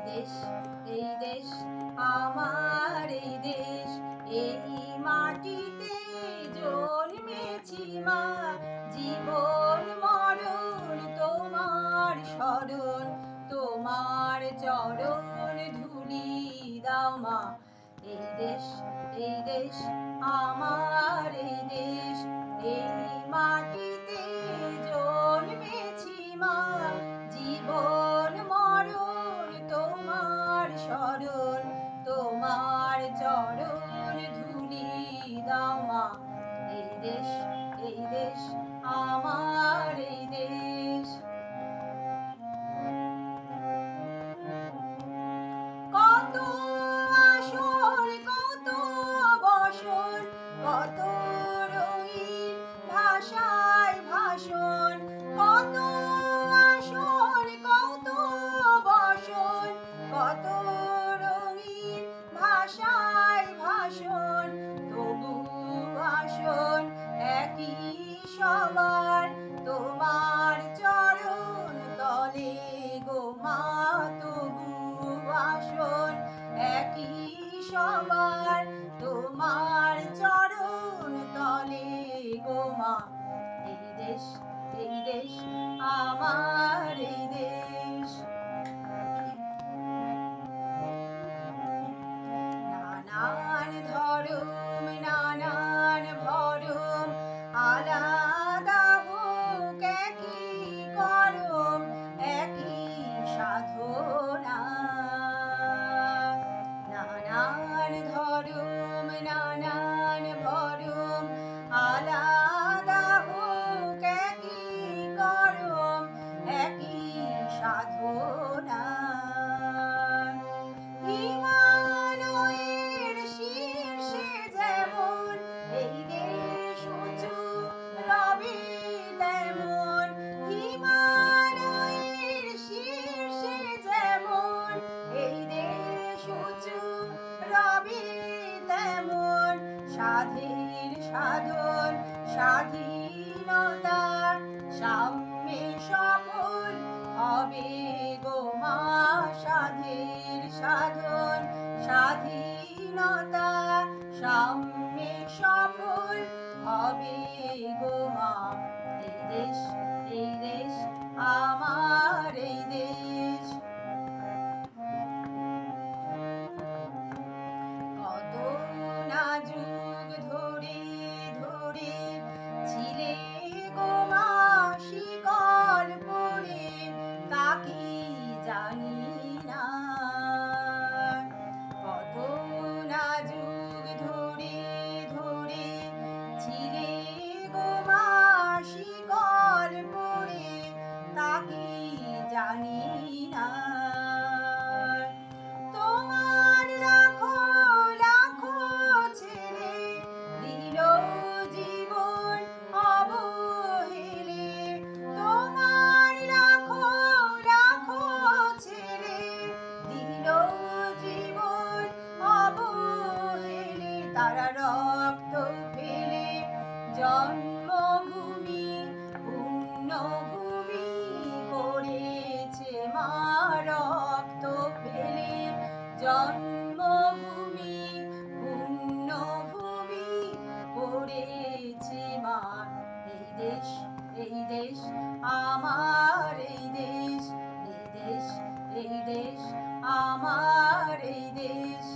দেশ আমার এই দেশ, এই মাটিতে জন্মেছি মা। জীবন মরণ তোমার শরণ, তোমার চরণ ধুলি দাও মা। এই দেশ আমার এই দেশ, এই মাটিতে জন্মেছি মা। জীবন মরণ তোমার শরণ, তোমার চরণ ধুলি দাও মা। এই দেশ আমার এই দেশ। কত আসর কত বসন, কত রঙিন ভাষায় ভাষণ। কত আসর কত বসন, কত রঙিন ভাষায় ভাষণ। তবু ভাষণ একই সবার, তোমার চরণ তলে গো মা। তবু ভাষণ একই সবার, তোমার চরণ তলে গো মা। এই দেশ আমার এই দেশ। নানান ধরম নানান ভরম, আলাদা হোক একই করম, একই সাধনা। নানান ধরম নানান ভরম, আলাদা হোক একই করম, একই সাধনা। হিমালয়ের শীর্ষে যেমন এই দেশ উঁচু রবে তেমন। হিমালয়ের শীর্ষে যেমন এই দেশ উঁচু রবে তেমন। সাধের সাধন স্বাধীনতা, সাম্যে সফল হবে গো মা। সাধের সাধন স্বাধীনতা, সাম্যে সফল হবে গো মা। এই দেশ আমার এই দেশ। কত না যুগ ধরে ধরে ছিলে গো মা শিকল পরে, তা কি জানি না। কত না যুগ ধরে ধরে ছিলে গো মা শিকল পরে, তা কি জানি না। তোমার লাখো লাখো ছেলে দিল জীবন অবহেলে। তোমার লাখো লাখো ছেলে দিল জীবন অবহেলে। তারা রক্ত ফেলে জন্মভূমি পুণ্যভূমি করেছে মা। রক্ত ফেলে জন্মভূমি পুণ্যভূমি করেছে মা। এই দেশ আমার এই দেশ, এই দেশ আমার এই দেশ।